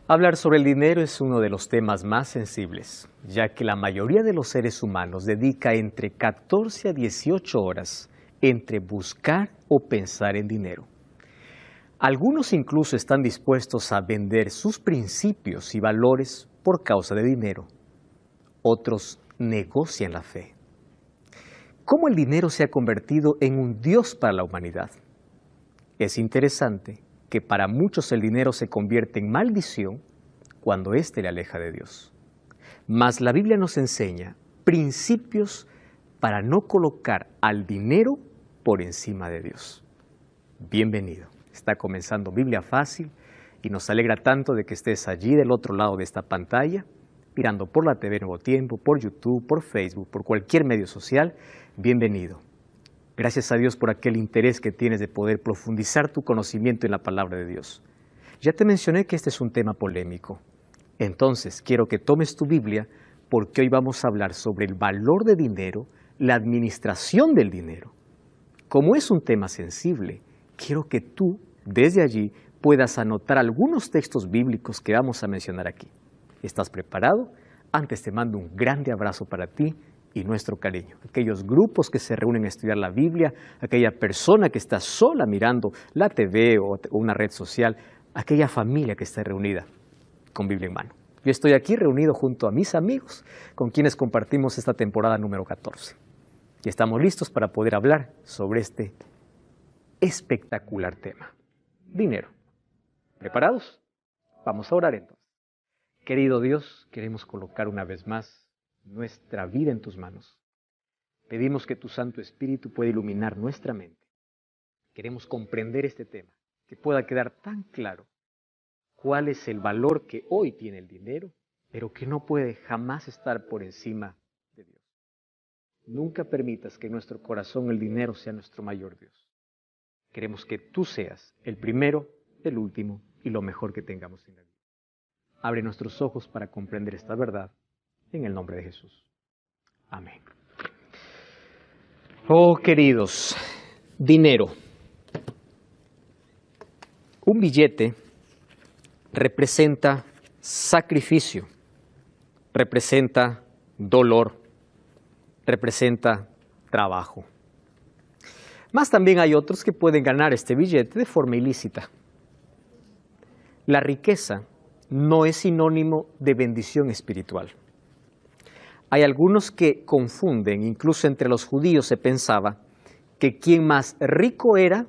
Hablar sobre el dinero es uno de los temas más sensibles, ya que la mayoría de los seres humanos dedica entre 14 a 18 horas entre buscar o pensar en dinero. Algunos incluso están dispuestos a vender sus principios y valores por causa de dinero. Otros negocian la fe. ¿Cómo el dinero se ha convertido en un dios para la humanidad? Es interesante que para muchos el dinero se convierte en maldición cuando éste le aleja de Dios. Mas la Biblia nos enseña principios para no colocar al dinero por encima de Dios. Bienvenido. Está comenzando Biblia Fácil y nos alegra tanto de que estés allí del otro lado de esta pantalla, mirando por la TV Nuevo Tiempo, por YouTube, por Facebook, por cualquier medio social. Bienvenido. Gracias a Dios por aquel interés que tienes de poder profundizar tu conocimiento en la palabra de Dios. Ya te mencioné que este es un tema polémico. Entonces, quiero que tomes tu Biblia porque hoy vamos a hablar sobre el valor de dinero, la administración del dinero. Como es un tema sensible, quiero que tú, desde allí, puedas anotar algunos textos bíblicos que vamos a mencionar aquí. ¿Estás preparado? Antes te mando un grande abrazo para ti y nuestro cariño. Aquellos grupos que se reúnen a estudiar la Biblia, aquella persona que está sola mirando la TV o una red social, aquella familia que está reunida con Biblia en mano. Yo estoy aquí reunido junto a mis amigos con quienes compartimos esta temporada número 14. Y estamos listos para poder hablar sobre este espectacular tema. Dinero. ¿Preparados? Vamos a orar entonces. Querido Dios, queremos colocar una vez más nuestra vida en tus manos. Pedimos que tu Santo Espíritu pueda iluminar nuestra mente. Queremos comprender este tema, que pueda quedar tan claro cuál es el valor que hoy tiene el dinero, pero que no puede jamás estar por encima de Dios. Nunca permitas que en nuestro corazón el dinero sea nuestro mayor Dios. Queremos que tú seas el primero, el último y lo mejor que tengamos en la vida. Abre nuestros ojos para comprender esta verdad, en el nombre de Jesús. Amén. Oh, queridos, dinero. Un billete representa sacrificio, representa dolor, representa trabajo. Mas también hay otros que pueden ganar este billete de forma ilícita. La riqueza no es sinónimo de bendición espiritual. Hay algunos que confunden, incluso entre los judíos se pensaba que quien más rico era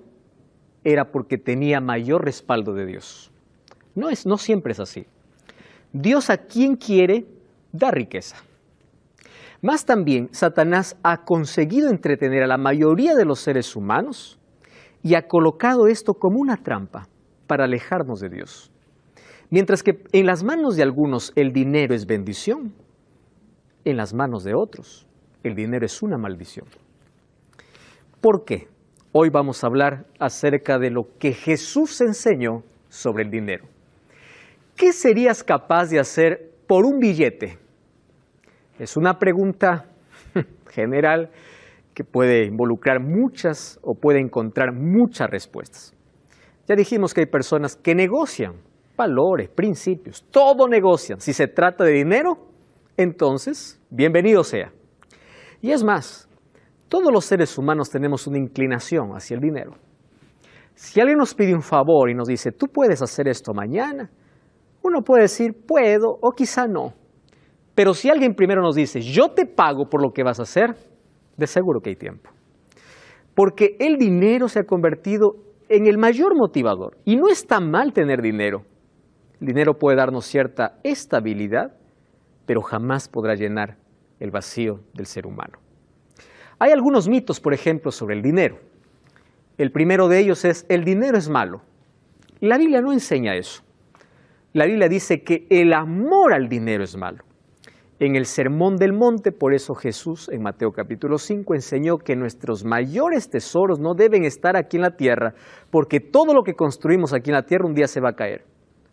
porque tenía mayor respaldo de Dios. No siempre es así. Dios a quien quiere da riqueza. Más también, Satanás ha conseguido entretener a la mayoría de los seres humanos y ha colocado esto como una trampa para alejarnos de Dios. Mientras que en las manos de algunos el dinero es bendición, en las manos de otros el dinero es una maldición. ¿Por qué? Hoy vamos a hablar acerca de lo que Jesús enseñó sobre el dinero. ¿Qué serías capaz de hacer por un billete? Es una pregunta general que puede involucrar muchas o puede encontrar muchas respuestas. Ya dijimos que hay personas que negocian valores, principios, todo negocian. Si se trata de dinero, entonces, bienvenido sea. Y es más, todos los seres humanos tenemos una inclinación hacia el dinero. Si alguien nos pide un favor y nos dice, tú puedes hacer esto mañana, uno puede decir, puedo o quizá no. Pero si alguien primero nos dice, yo te pago por lo que vas a hacer, de seguro que hay tiempo. Porque el dinero se ha convertido en el mayor motivador. Y no está mal tener dinero. El dinero puede darnos cierta estabilidad, pero jamás podrá llenar el vacío del ser humano. Hay algunos mitos, por ejemplo, sobre el dinero. El primero de ellos es, el dinero es malo. La Biblia no enseña eso. La Biblia dice que el amor al dinero es malo. En el Sermón del Monte, por eso Jesús en Mateo capítulo 5 enseñó que nuestros mayores tesoros no deben estar aquí en la tierra, porque todo lo que construimos aquí en la tierra un día se va a caer,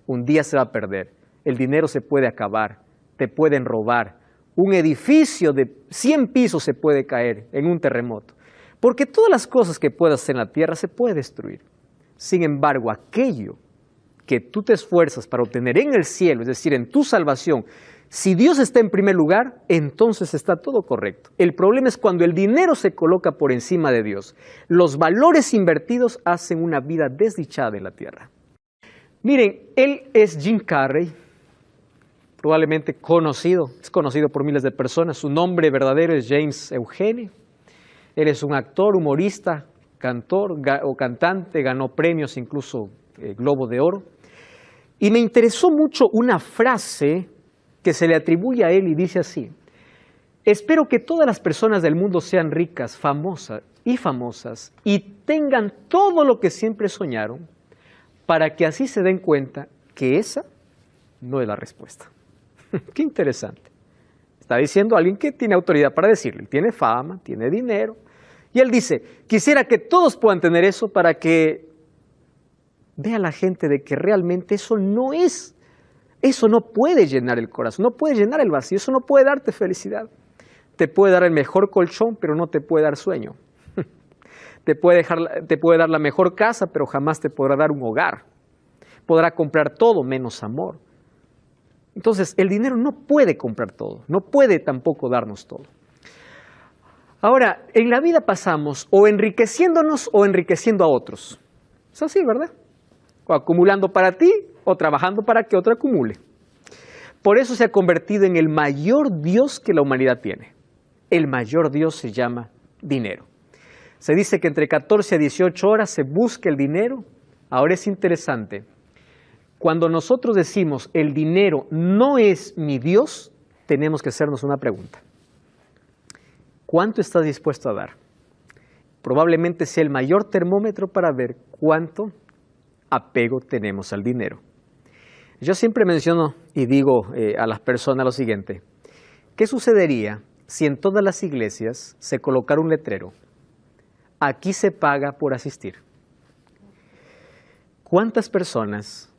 un día se va a perder. El dinero se puede acabar, te pueden robar. Un edificio de 100 pisos se puede caer en un terremoto. Porque todas las cosas que puedas hacer en la tierra se puede destruir. Sin embargo, aquello que tú te esfuerzas para obtener en el cielo, es decir, en tu salvación, si Dios está en primer lugar, entonces está todo correcto. El problema es cuando el dinero se coloca por encima de Dios. Los valores invertidos hacen una vida desdichada en la tierra. Miren, él es Jim Carrey, probablemente es conocido por miles de personas. Su nombre verdadero es James Eugene. Él es un actor, humorista, cantor o cantante, ganó premios, incluso Globo de Oro. Y me interesó mucho una frase que se le atribuye a él y dice así: espero que todas las personas del mundo sean ricas, famosas y tengan todo lo que siempre soñaron, para que así se den cuenta que esa no es la respuesta. Qué interesante. Está diciendo alguien que tiene autoridad para decirle, tiene fama, tiene dinero. Y él dice, quisiera que todos puedan tener eso para que vea la gente de que realmente eso no puede llenar el corazón, no puede llenar el vacío, eso no puede darte felicidad. Te puede dar el mejor colchón, pero no te puede dar sueño. Te puede dar la mejor casa, pero jamás te podrá dar un hogar. Podrá comprar todo menos amor. Entonces, el dinero no puede comprar todo, no puede tampoco darnos todo. Ahora, en la vida pasamos o enriqueciéndonos o enriqueciendo a otros. Es así, ¿verdad? O acumulando para ti o trabajando para que otro acumule. Por eso se ha convertido en el mayor Dios que la humanidad tiene. El mayor Dios se llama dinero. Se dice que entre 14 a 18 horas se busca el dinero. Ahora es interesante. Cuando nosotros decimos el dinero no es mi Dios, tenemos que hacernos una pregunta. ¿Cuánto estás dispuesto a dar? Probablemente sea el mayor termómetro para ver cuánto apego tenemos al dinero. Yo siempre menciono y digo a las personas lo siguiente: ¿qué sucedería si en todas las iglesias se colocara un letrero? Aquí se paga por asistir. ¿Cuántas personas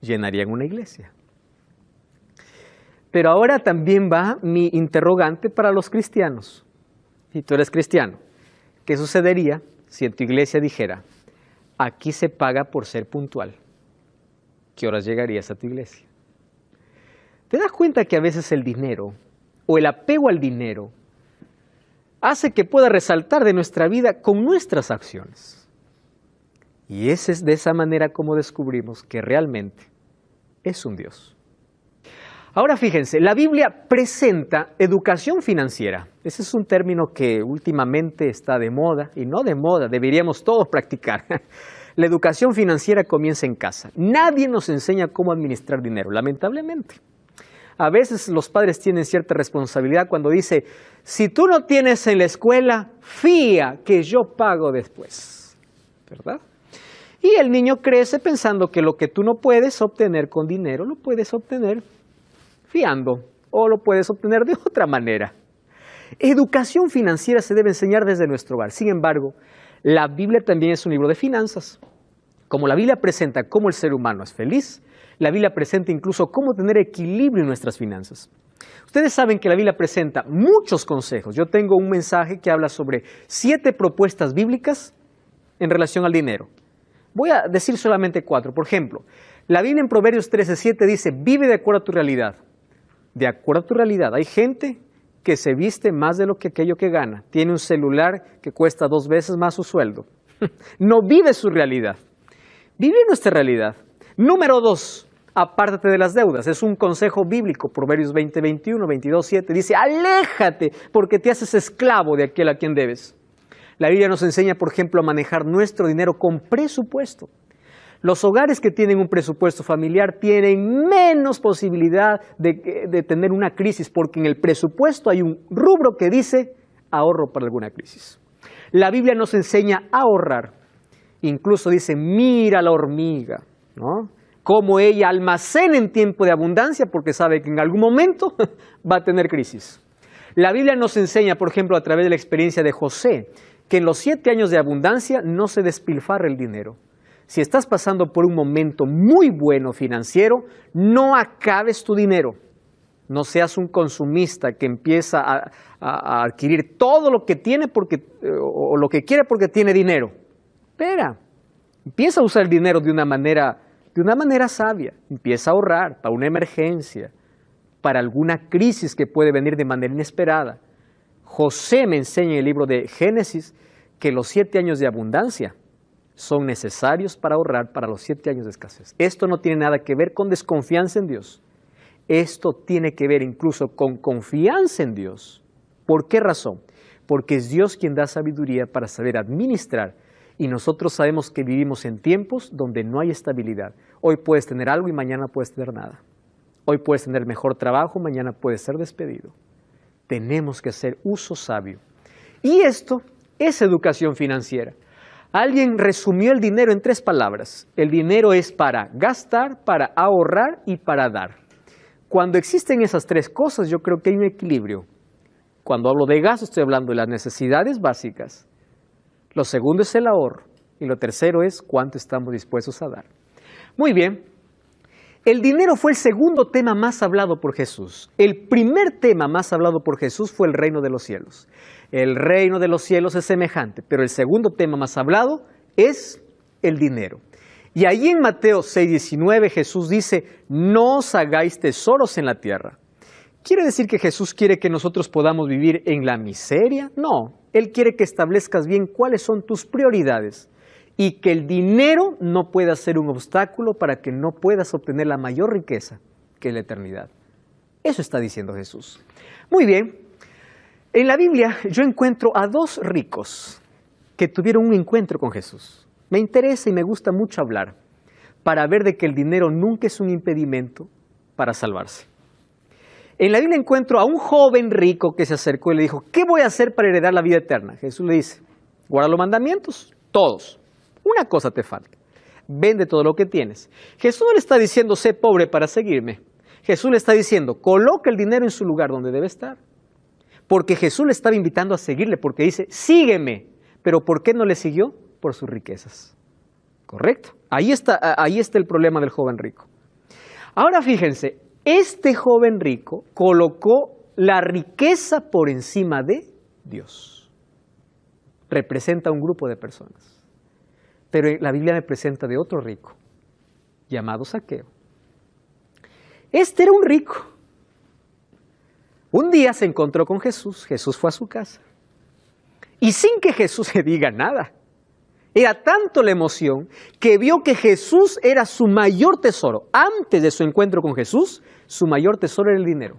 llenarían una iglesia? Pero ahora también va mi interrogante para los cristianos. Si tú eres cristiano, ¿qué sucedería si en tu iglesia dijera, aquí se paga por ser puntual? ¿Qué horas llegarías a tu iglesia? ¿Te das cuenta que a veces el dinero o el apego al dinero hace que pueda resaltar de nuestra vida con nuestras acciones? Y es de esa manera como descubrimos que realmente es un Dios. Ahora fíjense, la Biblia presenta educación financiera. Ese es un término que últimamente está de moda, y no de moda, deberíamos todos practicar. La educación financiera comienza en casa. Nadie nos enseña cómo administrar dinero, lamentablemente. A veces los padres tienen cierta responsabilidad cuando dice, si tú no tienes en la escuela, fía que yo pago después, ¿verdad? Y el niño crece pensando que lo que tú no puedes obtener con dinero, lo puedes obtener fiando o lo puedes obtener de otra manera. Educación financiera se debe enseñar desde nuestro hogar. Sin embargo, la Biblia también es un libro de finanzas. Como la Biblia presenta cómo el ser humano es feliz, la Biblia presenta incluso cómo tener equilibrio en nuestras finanzas. Ustedes saben que la Biblia presenta muchos consejos. Yo tengo un mensaje que habla sobre 7 propuestas bíblicas en relación al dinero. Voy a decir solamente 4. Por ejemplo, la Biblia en Proverbios 13:7 dice, vive de acuerdo a tu realidad. De acuerdo a tu realidad. Hay gente que se viste más de lo que aquello que gana. Tiene un celular que cuesta 2 veces más su sueldo. No vive su realidad. Vive nuestra realidad. Número 2, apártate de las deudas. Es un consejo bíblico. Proverbios 20:21, 22:7 dice, aléjate porque te haces esclavo de aquel a quien debes. La Biblia nos enseña, por ejemplo, a manejar nuestro dinero con presupuesto. Los hogares que tienen un presupuesto familiar tienen menos posibilidad de tener una crisis, porque en el presupuesto hay un rubro que dice ahorro para alguna crisis. La Biblia nos enseña a ahorrar. Incluso dice, mira la hormiga, ¿no? Cómo ella almacena en tiempo de abundancia porque sabe que en algún momento va a tener crisis. La Biblia nos enseña, por ejemplo, a través de la experiencia de José, que en los 7 años de abundancia no se despilfarra el dinero. Si estás pasando por un momento muy bueno financiero, no acabes tu dinero. No seas un consumista que empieza a adquirir todo lo que tiene o lo que quiere porque tiene dinero. Espera, empieza a usar el dinero de una manera de una manera sabia. Empieza a ahorrar para una emergencia, para alguna crisis que puede venir de manera inesperada. José me enseña en el libro de Génesis que los 7 años de abundancia son necesarios para ahorrar para los 7 años de escasez. Esto no tiene nada que ver con desconfianza en Dios. Esto tiene que ver incluso con confianza en Dios. ¿Por qué razón? Porque es Dios quien da sabiduría para saber administrar. Y nosotros sabemos que vivimos en tiempos donde no hay estabilidad. Hoy puedes tener algo y mañana puedes tener nada. Hoy puedes tener mejor trabajo, mañana puedes ser despedido. Tenemos que hacer uso sabio. Y esto es educación financiera. Alguien resumió el dinero en 3 palabras. El dinero es para gastar, para ahorrar y para dar. Cuando existen esas 3 cosas, yo creo que hay un equilibrio. Cuando hablo de gasto, estoy hablando de las necesidades básicas. Lo segundo es el ahorro. Y lo tercero es cuánto estamos dispuestos a dar. Muy bien. El dinero fue el segundo tema más hablado por Jesús. El primer tema más hablado por Jesús fue el reino de los cielos. El reino de los cielos es semejante, pero el segundo tema más hablado es el dinero. Y ahí en Mateo 6:19 Jesús dice, no os hagáis tesoros en la tierra. ¿Quiere decir que Jesús quiere que nosotros podamos vivir en la miseria? No, Él quiere que establezcas bien cuáles son tus prioridades y que el dinero no pueda ser un obstáculo para que no puedas obtener la mayor riqueza, que es la eternidad. Eso está diciendo Jesús. Muy bien, en la Biblia yo encuentro a 2 ricos que tuvieron un encuentro con Jesús. Me interesa y me gusta mucho hablar para ver de que el dinero nunca es un impedimento para salvarse. En la Biblia encuentro a un joven rico que se acercó y le dijo, ¿qué voy a hacer para heredar la vida eterna? Jesús le dice, guarda los mandamientos, todos. Una cosa te falta, vende todo lo que tienes. Jesús no le está diciendo, sé pobre para seguirme. Jesús le está diciendo, coloca el dinero en su lugar donde debe estar. Porque Jesús le estaba invitando a seguirle, porque dice, sígueme. Pero ¿por qué no le siguió? Por sus riquezas. ¿Correcto? Ahí está el problema del joven rico. Ahora fíjense, este joven rico colocó la riqueza por encima de Dios. Representa a un grupo de personas. Pero la Biblia me presenta de otro rico, llamado Zaqueo. Este era un rico. Un día se encontró con Jesús, Jesús fue a su casa. Y sin que Jesús le diga nada, era tanto la emoción que vio que Jesús era su mayor tesoro. Antes de su encuentro con Jesús, su mayor tesoro era el dinero.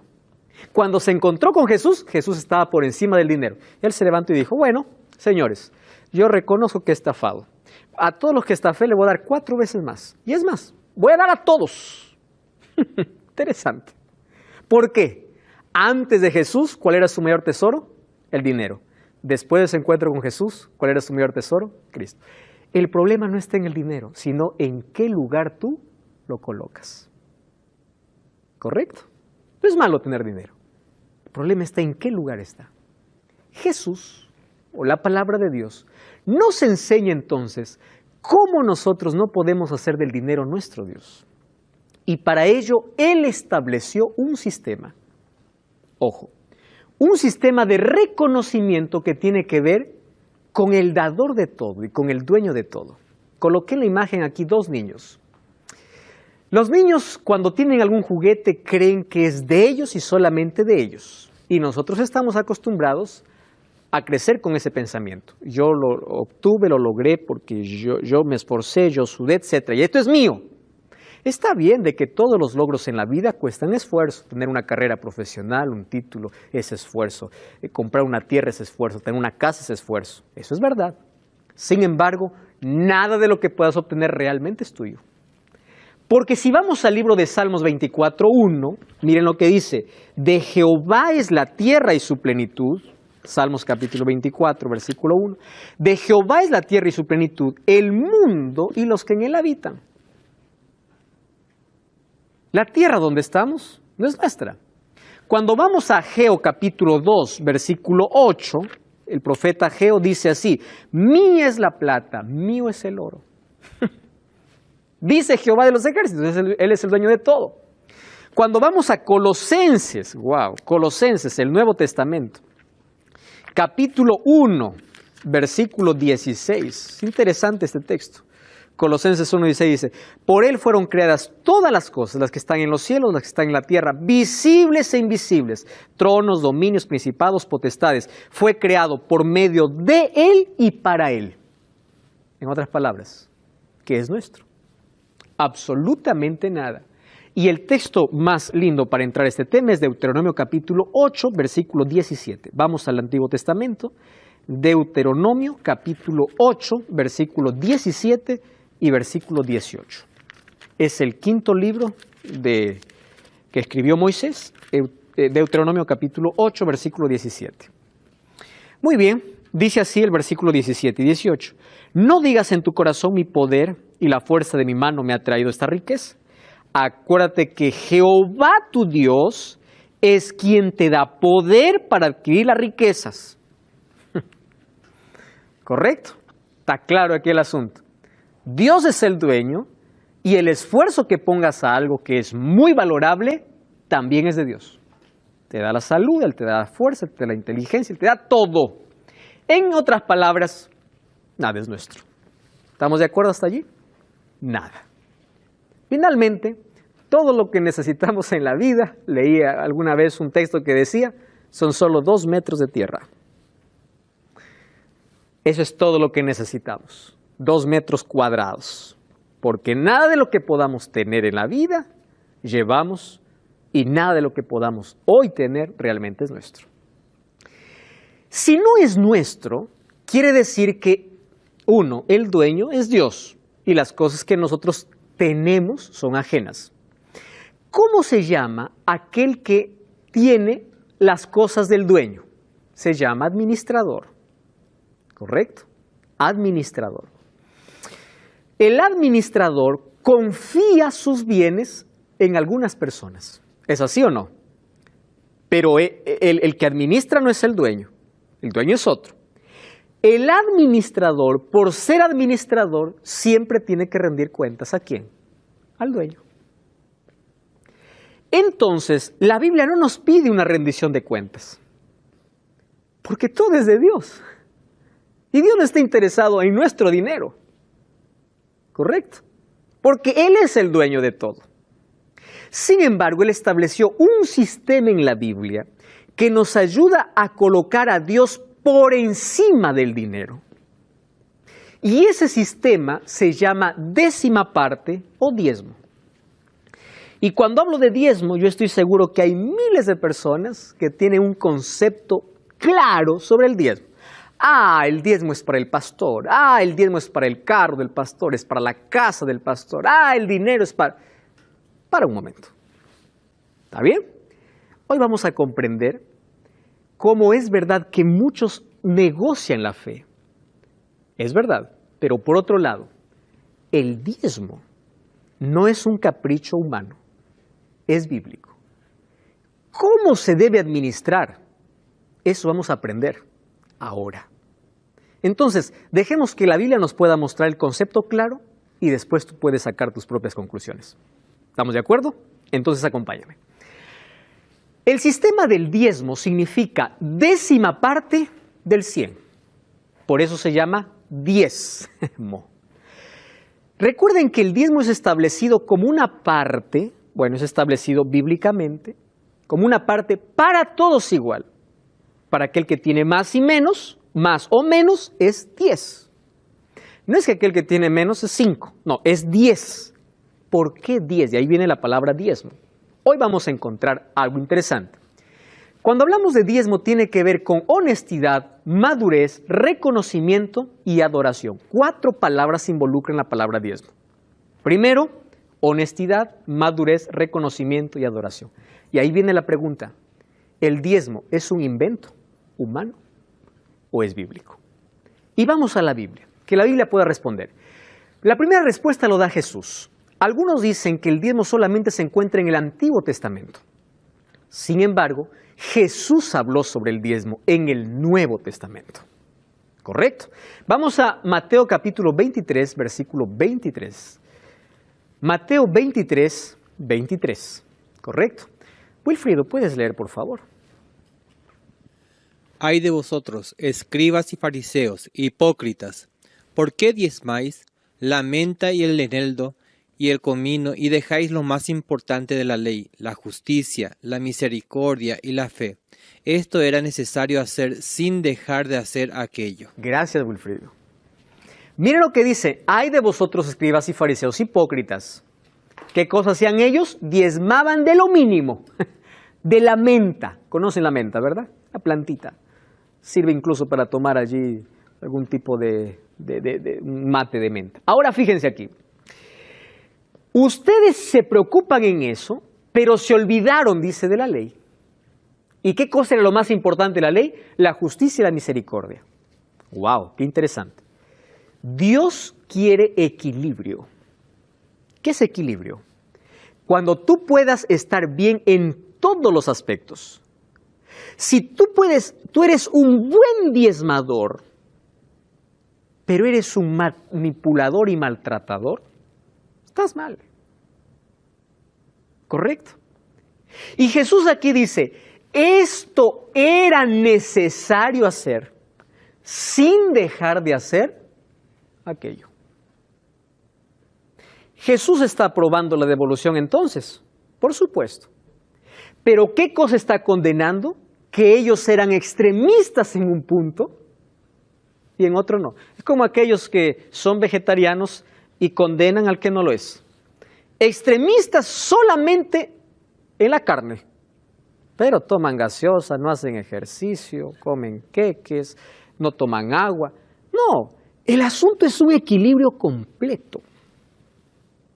Cuando se encontró con Jesús, Jesús estaba por encima del dinero. Él se levantó y dijo, bueno, señores, yo reconozco que he estafado. A todos los que estafé le voy a dar 4 veces más. Y es más, voy a dar a todos. Interesante. ¿Por qué? Antes de Jesús, ¿cuál era su mayor tesoro? El dinero. Después de ese encuentro con Jesús, ¿cuál era su mayor tesoro? Cristo. El problema no está en el dinero, sino en qué lugar tú lo colocas. ¿Correcto? No es malo tener dinero. El problema está en qué lugar está. Jesús, o la palabra de Dios, nos enseña entonces cómo nosotros no podemos hacer del dinero nuestro Dios. Y para ello, Él estableció un sistema. Ojo, un sistema de reconocimiento que tiene que ver con el dador de todo y con el dueño de todo. Coloqué en la imagen aquí 2 niños. Los niños, cuando tienen algún juguete, creen que es de ellos y solamente de ellos. Y nosotros estamos acostumbrados a crecer con ese pensamiento. Yo lo obtuve, lo logré porque yo me esforcé, yo sudé, etc. Y esto es mío. Está bien de que todos los logros en la vida cuestan esfuerzo. Tener una carrera profesional, un título, es esfuerzo. Comprar una tierra es esfuerzo. Tener una casa es esfuerzo. Eso es verdad. Sin embargo, nada de lo que puedas obtener realmente es tuyo. Porque si vamos al libro de Salmos 24:1, miren lo que dice. De Jehová es la tierra y su plenitud. Salmos capítulo 24, versículo 1. De Jehová es la tierra y su plenitud, el mundo y los que en él habitan. La tierra donde estamos no es nuestra. Cuando vamos a Ageo capítulo 2, versículo 8, el profeta Ageo dice así, mía es la plata, mío es el oro. Dice Jehová de los ejércitos, Él es el dueño de todo. Cuando vamos a Colosenses, Colosenses, el Nuevo Testamento, capítulo 1, versículo 16, es interesante este texto. Colosenses 1:16 dice, por Él fueron creadas todas las cosas, las que están en los cielos, las que están en la tierra, visibles e invisibles, tronos, dominios, principados, potestades. Fue creado por medio de Él y para Él. En otras palabras, ¿qué es nuestro? Absolutamente nada. Y el texto más lindo para entrar a este tema es Deuteronomio capítulo 8, versículo 17. Vamos al Antiguo Testamento, Deuteronomio capítulo 8, versículo 17 y versículo 18. Es el quinto libro que escribió Moisés, Deuteronomio capítulo 8, versículo 17. Muy bien, dice así el versículo 17 y 18. No digas en tu corazón, mi poder y la fuerza de mi mano me ha traído esta riqueza. Acuérdate que Jehová tu Dios es quien te da poder para adquirir las riquezas. ¿Correcto? Está claro aquí el asunto. Dios es el dueño y el esfuerzo que pongas a algo que es muy valorable también es de Dios. Te da la salud, Él te da la fuerza, Él te da la inteligencia, Él te da todo. En otras palabras, nada es nuestro. ¿Estamos de acuerdo hasta allí? Nada. Finalmente, todo lo que necesitamos en la vida, leí alguna vez un texto que decía, son solo 2 metros de tierra. Eso es todo lo que necesitamos, 2 metros cuadrados. Porque nada de lo que podamos tener en la vida llevamos y nada de lo que podamos hoy tener realmente es nuestro. Si no es nuestro, quiere decir que, uno, el dueño es Dios y las cosas que nosotros tenemos son ajenas. ¿Cómo se llama aquel que tiene las cosas del dueño? Se llama administrador. ¿Correcto? Administrador. El administrador confía sus bienes en algunas personas. ¿Es así o no? Pero el que administra no es el dueño es otro. El administrador, por ser administrador, siempre tiene que rendir cuentas ¿a quién? Al dueño. Entonces, la Biblia no nos pide una rendición de cuentas, porque todo es de Dios. Y Dios no está interesado en nuestro dinero, ¿correcto? Porque Él es el dueño de todo. Sin embargo, Él estableció un sistema en la Biblia que nos ayuda a colocar a Dios por encima del dinero. Y ese sistema se llama décima parte o diezmo. Y cuando hablo de diezmo, yo estoy seguro que hay miles de personas que tienen un concepto claro sobre el diezmo. El diezmo es para el pastor. El diezmo es para el carro del pastor, es para la casa del pastor. El dinero es para... Para un momento. ¿Está bien? Hoy vamos a comprender cómo es verdad que muchos negocian la fe. Es verdad, pero por otro lado, el diezmo no es un capricho humano, es bíblico. ¿Cómo se debe administrar? Eso vamos a aprender ahora. Entonces, dejemos que la Biblia nos pueda mostrar el concepto claro y después tú puedes sacar tus propias conclusiones. ¿Estamos de acuerdo? Entonces acompáñame. El sistema del diezmo significa décima parte del 100. Por eso se llama diezmo. Recuerden que el diezmo es establecido como una parte, es establecido bíblicamente, como una parte para todos igual. Para aquel que tiene más y menos, más o menos es 10. No es que aquel que tiene menos es 5, no, es 10. ¿Por qué 10? De ahí viene la palabra diezmo. Hoy vamos a encontrar algo interesante. Cuando hablamos de diezmo tiene que ver con honestidad, madurez, reconocimiento y adoración. 4 palabras involucran la palabra diezmo. Primero, honestidad, madurez, reconocimiento y adoración. Y ahí viene la pregunta, ¿el diezmo es un invento humano o es bíblico? Y vamos a la Biblia, que la Biblia pueda responder. La primera respuesta lo da Jesús. Algunos dicen que el diezmo solamente se encuentra en el Antiguo Testamento. Sin embargo, Jesús habló sobre el diezmo en el Nuevo Testamento. ¿Correcto? Vamos a Mateo capítulo 23, versículo 23. Mateo 23, 23. ¿Correcto? Wilfrido, ¿puedes leer, por favor? Ay de vosotros, escribas y fariseos, hipócritas, ¿por qué diezmáis la menta y el eneldo y el comino, y dejáis lo más importante de la ley, la justicia, la misericordia y la fe. Esto era necesario hacer sin dejar de hacer aquello. Gracias, Wilfrido. Miren lo que dice, ay de vosotros escribas y fariseos hipócritas. ¿Qué cosas hacían ellos? Diezmaban de lo mínimo, de la menta. Conocen la menta, ¿verdad? La plantita. Sirve incluso para tomar allí algún tipo de mate de menta. Ahora fíjense aquí. Ustedes se preocupan en eso, pero se olvidaron, dice, de la ley. ¿Y qué cosa era lo más importante de la ley? La justicia y la misericordia. ¡Wow! ¡Qué interesante! Dios quiere equilibrio. ¿Qué es equilibrio? Cuando tú puedas estar bien en todos los aspectos. Si tú eres un buen diezmador, pero eres un manipulador y maltratador, estás mal. ¿Correcto? Y Jesús aquí dice, esto era necesario hacer sin dejar de hacer aquello. Jesús está aprobando la devolución entonces, por supuesto. Pero ¿qué cosa está condenando? Que ellos eran extremistas en un punto y en otro no. Es como aquellos que son vegetarianos y condenan al que no lo es. Extremistas solamente en la carne, pero toman gaseosa, no hacen ejercicio, comen queques, no toman agua. No, el asunto es un equilibrio completo.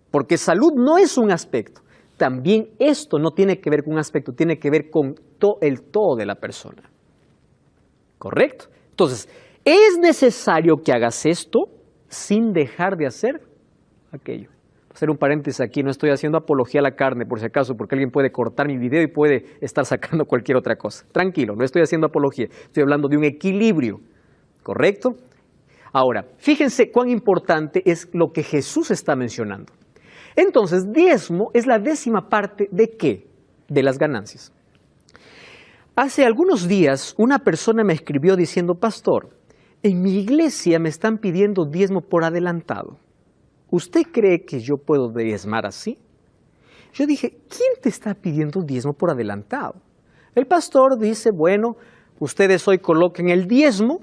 Porque salud no es un aspecto. También esto no tiene que ver con un aspecto, tiene que ver con el todo de la persona. ¿Correcto? Entonces, es necesario que hagas esto sin dejar de hacer aquello. Voy a hacer un paréntesis aquí, no estoy haciendo apología a la carne, por si acaso, porque alguien puede cortar mi video y puede estar sacando cualquier otra cosa. Tranquilo, no estoy haciendo apología, estoy hablando de un equilibrio. ¿Correcto? Ahora, fíjense cuán importante es lo que Jesús está mencionando. Entonces, diezmo es la 10ª parte ¿de qué? De las ganancias. Hace algunos días una persona me escribió diciendo, pastor, en mi iglesia me están pidiendo diezmo por adelantado. ¿Usted cree que yo puedo diezmar así? Yo dije, ¿quién te está pidiendo diezmo por adelantado? El pastor dice, bueno, ustedes hoy coloquen el diezmo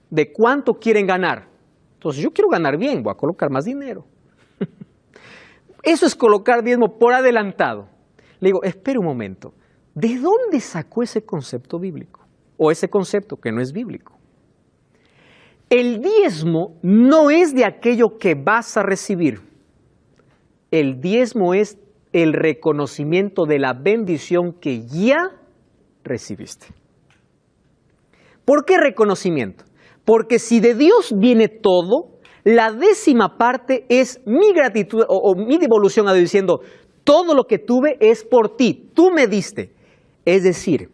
de cuánto quieren ganar. Entonces yo quiero ganar bien, voy a colocar más dinero. Eso es colocar diezmo por adelantado. Le digo, espera un momento, ¿de dónde sacó ese concepto bíblico? O ese concepto que no es bíblico. El diezmo no es de aquello que vas a recibir. El diezmo es el reconocimiento de la bendición que ya recibiste. ¿Por qué reconocimiento? Porque si de Dios viene todo, la 10ª parte es mi gratitud o mi devolución a Dios diciendo, todo lo que tuve es por ti, tú me diste. Es decir,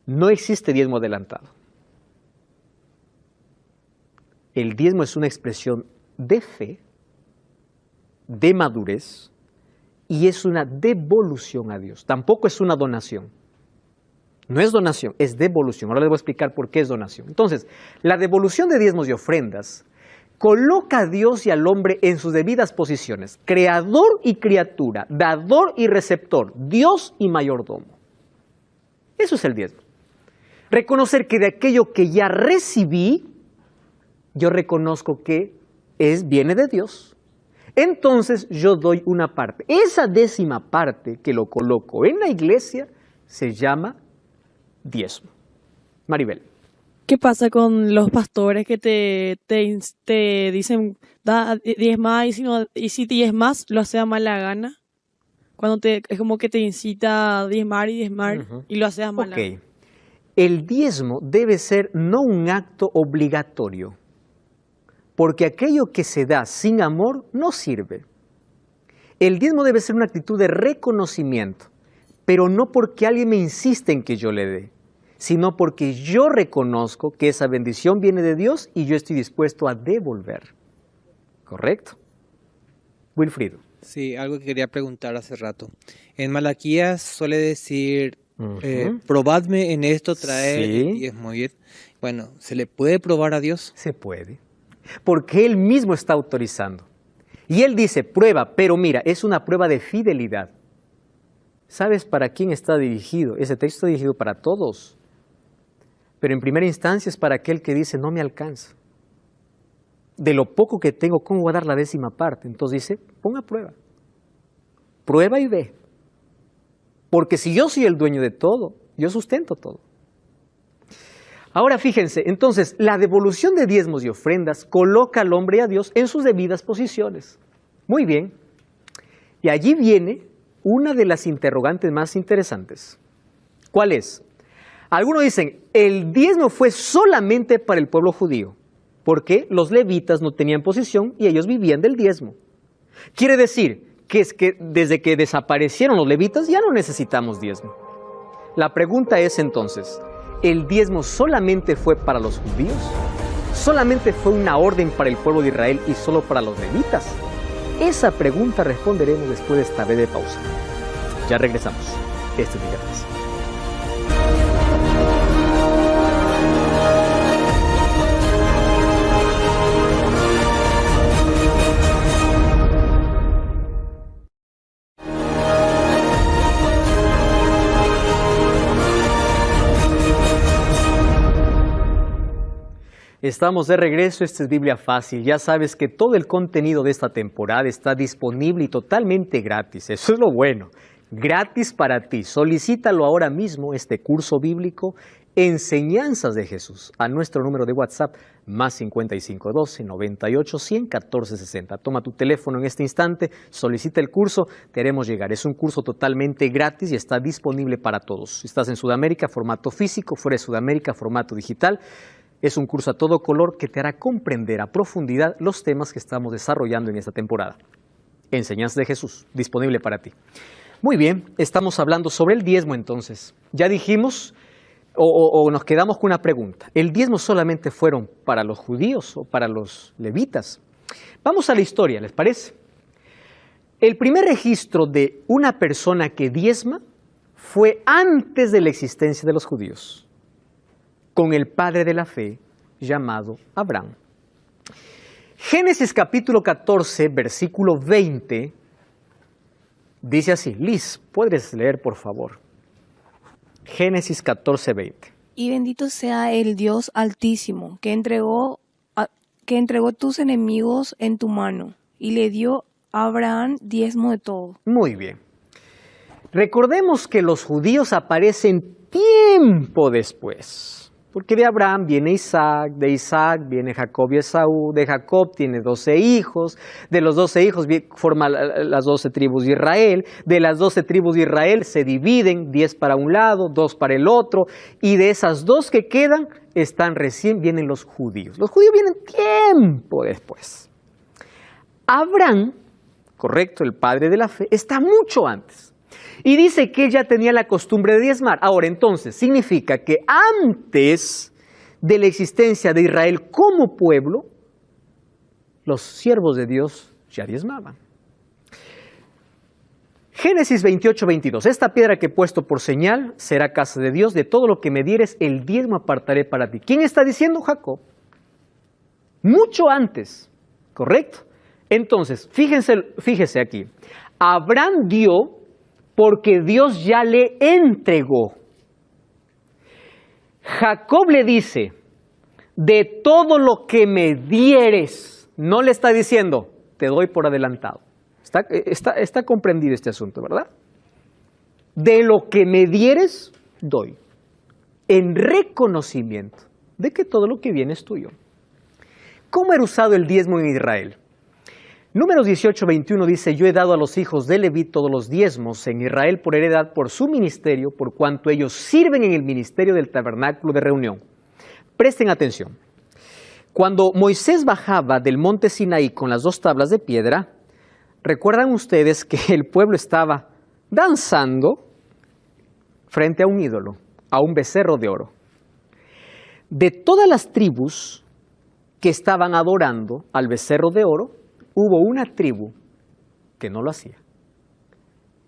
no existe diezmo adelantado. El diezmo es una expresión de fe, de madurez, y es una devolución a Dios. Tampoco es una donación. No es donación, es devolución. Ahora les voy a explicar por qué es donación. Entonces, la devolución de diezmos y ofrendas coloca a Dios y al hombre en sus debidas posiciones. Creador y criatura, dador y receptor, Dios y mayordomo. Eso es el diezmo. Reconocer que de aquello que ya recibí, yo reconozco que viene de Dios. Entonces yo doy una parte. Esa 10ª parte que lo coloco en la iglesia se llama diezmo. Maribel. ¿Qué pasa con los pastores que te dicen, da diezma y si diezmas, lo hace a mala gana? Es como que te incita a diezmar y diezmar y lo haces a mala gana. El diezmo debe ser no un acto obligatorio, porque aquello que se da sin amor no sirve. El diezmo debe ser una actitud de reconocimiento, pero no porque alguien me insiste en que yo le dé, sino porque yo reconozco que esa bendición viene de Dios y yo estoy dispuesto a devolver. ¿Correcto? Wilfrido. Sí, algo que quería preguntar hace rato. En Malaquías suele decir, probadme en esto, traer el diezmo. Bueno, ¿se le puede probar a Dios? Se puede. porque Él mismo está autorizando. Y Él dice, prueba, pero mira, es una prueba de fidelidad. ¿Sabes para quién está dirigido? Ese texto está dirigido para todos. Pero en primera instancia es para aquel que dice, no me alcanza. De lo poco que tengo, ¿cómo voy a dar la 10ª parte? Entonces dice, pon a prueba. Prueba y ve. Porque si yo soy el dueño de todo, yo sustento todo. Ahora fíjense, entonces, la devolución de diezmos y ofrendas coloca al hombre y a Dios en sus debidas posiciones. Muy bien. Y allí viene una de las interrogantes más interesantes. ¿Cuál es? Algunos dicen, el diezmo fue solamente para el pueblo judío, porque los levitas no tenían posición y ellos vivían del diezmo. Quiere decir que es que desde que desaparecieron los levitas ya no necesitamos diezmo. La pregunta es entonces, ¿el diezmo solamente fue para los judíos? ¿Solamente fue una orden para el pueblo de Israel y solo para los levitas? Esa pregunta responderemos después de esta breve pausa. Ya regresamos. Este es Miguel Paz. Estamos de regreso, esta es Biblia Fácil. Ya sabes que todo el contenido de esta temporada está disponible y totalmente gratis. Eso es lo bueno. Gratis para ti. Solicítalo ahora mismo, este curso bíblico, Enseñanzas de Jesús, a nuestro número de WhatsApp, más 5512 98 100 14 60. Toma tu teléfono en este instante, solicita el curso, te haremos llegar. Es un curso totalmente gratis y está disponible para todos. Si estás en Sudamérica, formato físico, fuera de Sudamérica, formato digital. Es un curso a todo color que te hará comprender a profundidad los temas que estamos desarrollando en esta temporada. Enseñanzas de Jesús, disponible para ti. Muy bien, estamos hablando sobre el diezmo entonces. Ya dijimos, o nos quedamos con una pregunta. ¿El diezmo solamente fueron para los judíos o para los levitas? Vamos a la historia, ¿les parece? El primer registro de una persona que diezma fue antes de la existencia de los judíos, con el padre de la fe llamado Abraham. Génesis capítulo 14, versículo 20, dice así. Liz, ¿puedes leer por favor? Génesis 14, 20. Y bendito sea el Dios Altísimo, que entregó tus enemigos en tu mano, y le dio a Abraham diezmo de todo. Muy bien. Recordemos que los judíos aparecen tiempo después. Porque de Abraham viene Isaac, de Isaac viene Jacob y Esaú, de Jacob tiene 12 hijos, de los 12 hijos forma las 12 tribus de Israel, de las 12 tribus de Israel se dividen, 10 para un lado, 2 para el otro, y de esas 2 que quedan, vienen los judíos. Los judíos vienen tiempo después. Abraham, correcto, el padre de la fe, está mucho antes. Y dice que él ya tenía la costumbre de diezmar. Ahora, entonces, significa que antes de la existencia de Israel como pueblo, los siervos de Dios ya diezmaban. Génesis 28, 22. Esta piedra que he puesto por señal será casa de Dios. De todo lo que me dieres, el diezmo apartaré para ti. ¿Quién está diciendo? Jacob. Mucho antes, ¿correcto? Entonces, fíjese aquí. Abraham dio porque Dios ya le entregó. Jacob le dice, de todo lo que me dieres, no le está diciendo, te doy por adelantado. Está comprendido este asunto, ¿verdad? De lo que me dieres, doy. En reconocimiento de que todo lo que viene es tuyo. ¿Cómo era usado el diezmo en Israel? Números 18, 21 dice, yo he dado a los hijos de Leví todos los diezmos en Israel por heredad por su ministerio, por cuanto ellos sirven en el ministerio del tabernáculo de reunión. Presten atención. Cuando Moisés bajaba del monte Sinaí con las 2 tablas de piedra, recuerdan ustedes que el pueblo estaba danzando frente a un ídolo, a un becerro de oro. De todas las tribus que estaban adorando al becerro de oro, hubo una tribu que no lo hacía.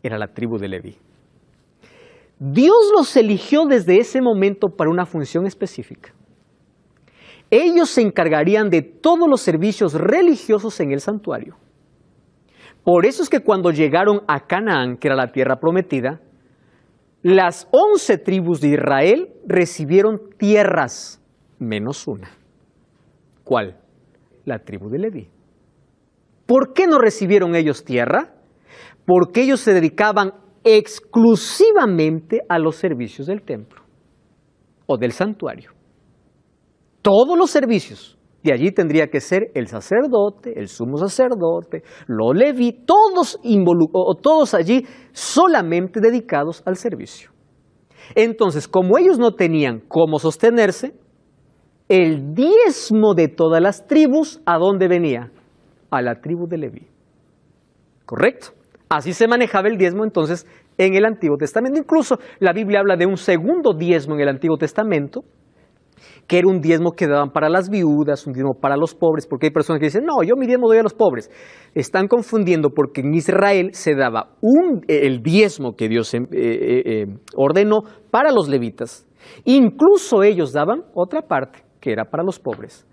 Era la tribu de Leví. Dios los eligió desde ese momento para una función específica. Ellos se encargarían de todos los servicios religiosos en el santuario. Por eso es que cuando llegaron a Canaán, que era la tierra prometida, las 11 tribus de Israel recibieron tierras, menos una. ¿Cuál? La tribu de Leví. ¿Por qué no recibieron ellos tierra? Porque ellos se dedicaban exclusivamente a los servicios del templo o del santuario. Todos los servicios. De allí tendría que ser el sacerdote, el sumo sacerdote, los leví, todos allí solamente dedicados al servicio. Entonces, como ellos no tenían cómo sostenerse, el diezmo de todas las tribus, ¿a dónde venía? A la tribu de Leví. ¿Correcto? Así se manejaba el diezmo entonces en el Antiguo Testamento. Incluso la Biblia habla de un segundo diezmo en el Antiguo Testamento, que era un diezmo que daban para las viudas, un diezmo para los pobres, porque hay personas que dicen, no, yo mi diezmo doy a los pobres. Están confundiendo porque en Israel se daba el diezmo que Dios ordenó para los levitas. Incluso ellos daban otra parte, que era para los pobres.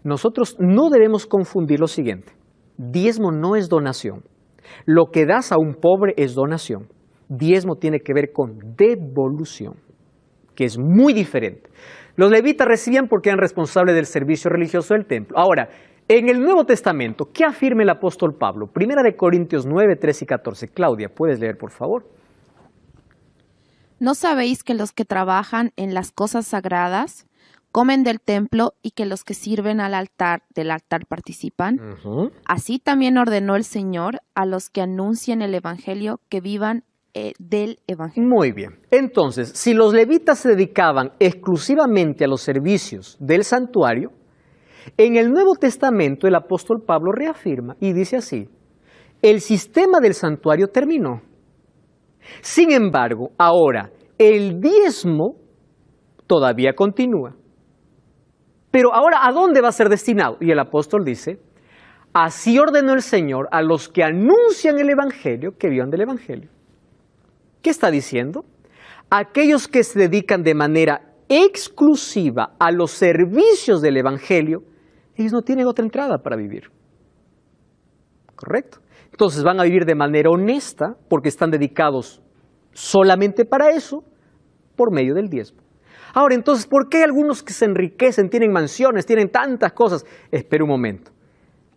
Nosotros no debemos confundir lo siguiente. Diezmo no es donación. Lo que das a un pobre es donación. Diezmo tiene que ver con devolución, que es muy diferente. Los levitas recibían porque eran responsables del servicio religioso del templo. Ahora, en el Nuevo Testamento, ¿qué afirma el apóstol Pablo? Primera de Corintios 9, 13 y 14. Claudia, ¿puedes leer, por favor? ¿No sabéis que los que trabajan en las cosas sagradas comen del templo y que los que sirven del altar participan? Así también ordenó el Señor a los que anuncian el Evangelio que vivan del Evangelio. Muy bien. Entonces, si los levitas se dedicaban exclusivamente a los servicios del santuario, en el Nuevo Testamento el apóstol Pablo reafirma y dice así, el sistema del santuario terminó. Sin embargo, ahora el diezmo todavía continúa. Pero ahora, ¿a dónde va a ser destinado? Y el apóstol dice, así ordenó el Señor a los que anuncian el Evangelio que vivan del Evangelio. ¿Qué está diciendo? Aquellos que se dedican de manera exclusiva a los servicios del Evangelio, ellos no tienen otra entrada para vivir. ¿Correcto? Entonces van a vivir de manera honesta porque están dedicados solamente para eso por medio del diezmo. Ahora, entonces, ¿por qué hay algunos que se enriquecen, tienen mansiones, tienen tantas cosas? Espera un momento.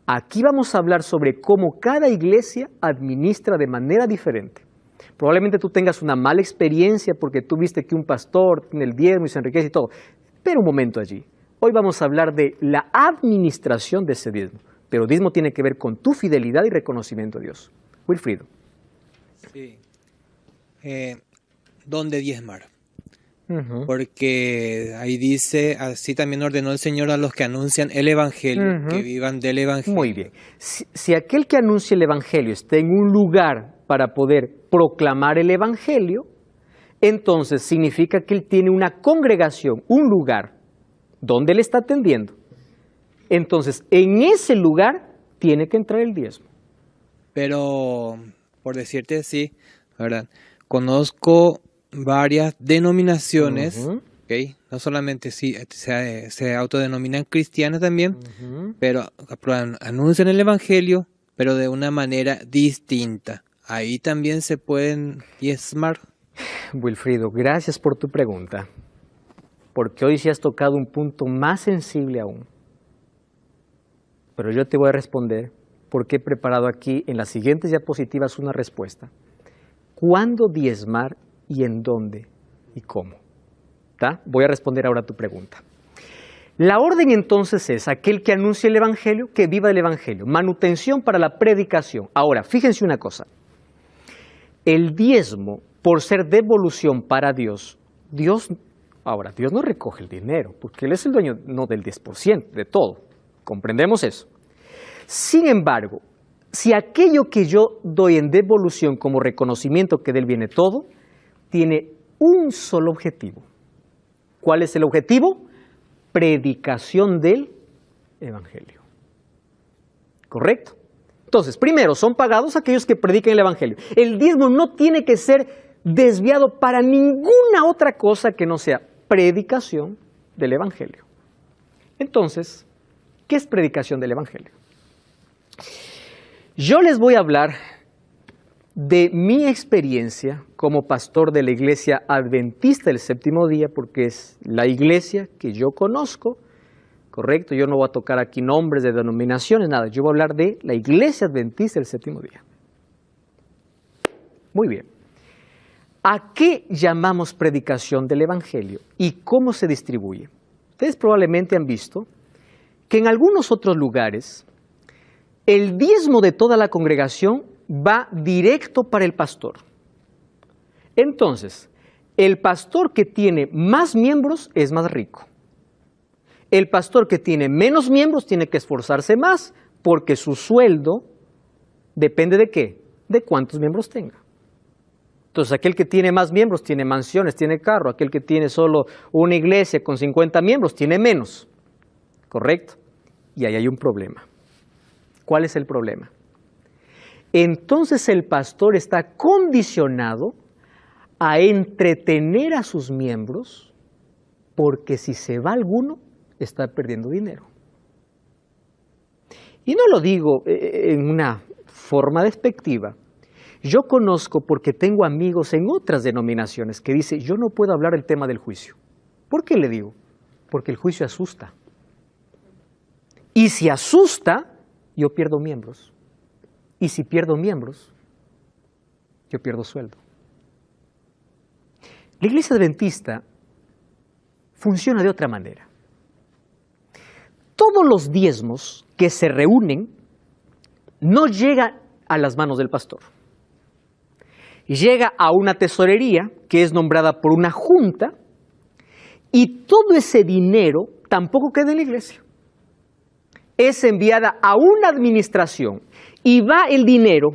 Aquí vamos a hablar sobre cómo cada iglesia administra de manera diferente. Probablemente tú tengas una mala experiencia porque tú viste que un pastor tiene el diezmo y se enriquece y todo. Espera un momento allí. Hoy vamos a hablar de la administración de ese diezmo. Pero el diezmo tiene que ver con tu fidelidad y reconocimiento a Dios. Wilfrido. Sí. ¿Dónde diezmar? Porque ahí dice, así también ordenó el Señor a los que anuncian el Evangelio, que vivan del Evangelio. Muy bien. Si aquel que anuncia el Evangelio está en un lugar para poder proclamar el Evangelio, entonces significa que él tiene una congregación, un lugar donde él está atendiendo. Entonces, en ese lugar tiene que entrar el diezmo. Pero, por decirte así, ¿verdad? Conozco varias denominaciones, ¿okay? No solamente se autodenominan cristianas también, pero anuncian el Evangelio, pero de una manera distinta. Ahí también se pueden diezmar. Wilfrido, gracias por tu pregunta, porque hoy sí has tocado un punto más sensible aún. Pero yo te voy a responder porque he preparado aquí en las siguientes diapositivas una respuesta. ¿Cuándo diezmar y en dónde y cómo? ¿Tá? Voy a responder ahora a tu pregunta. La orden entonces es aquel que anuncia el Evangelio, que viva el Evangelio. Manutención para la predicación. Ahora, fíjense una cosa. El diezmo, por ser devolución para Dios, Dios no recoge el dinero, porque Él es el dueño no del 10%, de todo. ¿Comprendemos eso? Sin embargo, si aquello que yo doy en devolución como reconocimiento que de Él viene todo, tiene un solo objetivo. ¿Cuál es el objetivo? Predicación del Evangelio. ¿Correcto? Entonces, primero, son pagados aquellos que predican el Evangelio. El diezmo no tiene que ser desviado para ninguna otra cosa que no sea predicación del Evangelio. Entonces, ¿qué es predicación del Evangelio? Yo les voy a hablar de mi experiencia como pastor de la Iglesia Adventista del Séptimo Día, porque es la iglesia que yo conozco, ¿correcto? Yo no voy a tocar aquí nombres de denominaciones, nada. Yo voy a hablar de la Iglesia Adventista del Séptimo Día. Muy bien. ¿A qué llamamos predicación del Evangelio y cómo se distribuye? Ustedes probablemente han visto que en algunos otros lugares el diezmo de toda la congregación va directo para el pastor. Entonces, el pastor que tiene más miembros es más rico. El pastor que tiene menos miembros tiene que esforzarse más porque su sueldo depende ¿de qué? De cuántos miembros tenga. Entonces, aquel que tiene más miembros tiene mansiones, tiene carro. Aquel que tiene solo una iglesia con 50 miembros tiene menos. ¿Correcto? Y ahí hay un problema. ¿Cuál es el problema? Entonces el pastor está condicionado a entretener a sus miembros porque si se va alguno, está perdiendo dinero. Y no lo digo en una forma despectiva. Yo conozco porque tengo amigos en otras denominaciones que dicen, yo no puedo hablar del tema del juicio. ¿Por qué le digo? Porque el juicio asusta. Y si asusta, yo pierdo miembros. Y si pierdo miembros, yo pierdo sueldo. La Iglesia Adventista funciona de otra manera. Todos los diezmos que se reúnen no llegan a las manos del pastor. Llega a una tesorería que es nombrada por una junta y todo ese dinero tampoco queda en la iglesia. Es enviada a una administración y va el dinero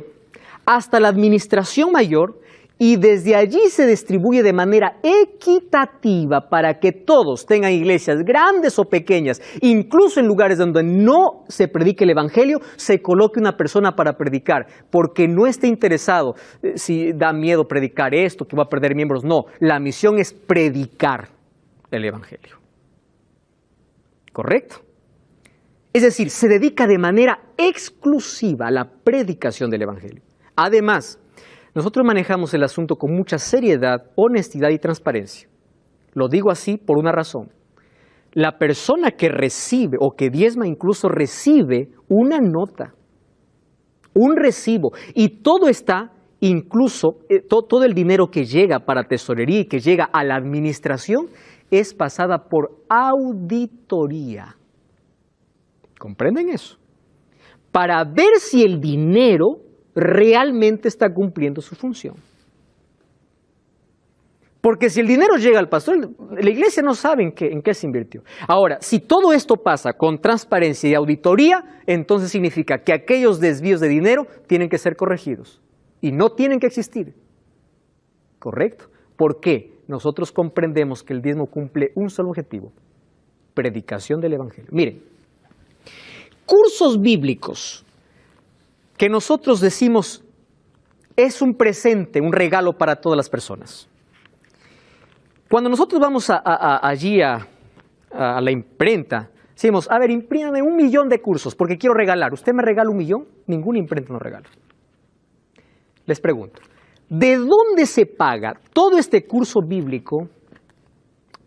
hasta la administración mayor y desde allí se distribuye de manera equitativa para que todos tengan iglesias grandes o pequeñas, incluso en lugares donde no se predique el Evangelio, se coloque una persona para predicar, porque no esté interesado si da miedo predicar esto, que va a perder miembros. No, la misión es predicar el Evangelio. ¿Correcto? Es decir, se dedica de manera exclusiva a la predicación del Evangelio. Además, nosotros manejamos el asunto con mucha seriedad, honestidad y transparencia. Lo digo así por una razón. La persona que recibe o que diezma incluso recibe una nota, un recibo, y todo está, incluso todo el dinero que llega para tesorería y que llega a la administración es pasada por auditoría. ¿Comprenden eso? Para ver si el dinero realmente está cumpliendo su función. Porque si el dinero llega al pastor, la iglesia no sabe en qué se invirtió. Ahora, si todo esto pasa con transparencia y auditoría, entonces significa que aquellos desvíos de dinero tienen que ser corregidos y no tienen que existir. ¿Correcto? ¿Por qué? Nosotros comprendemos que el diezmo cumple un solo objetivo: predicación del Evangelio. Miren, cursos bíblicos que nosotros decimos es un presente, un regalo para todas las personas. Cuando nosotros vamos allí a la imprenta, decimos, a ver, imprímame 1 millón de cursos porque quiero regalar. ¿Usted me regala 1 millón? Ninguna imprenta nos regala. Les pregunto, ¿de dónde se paga todo este curso bíblico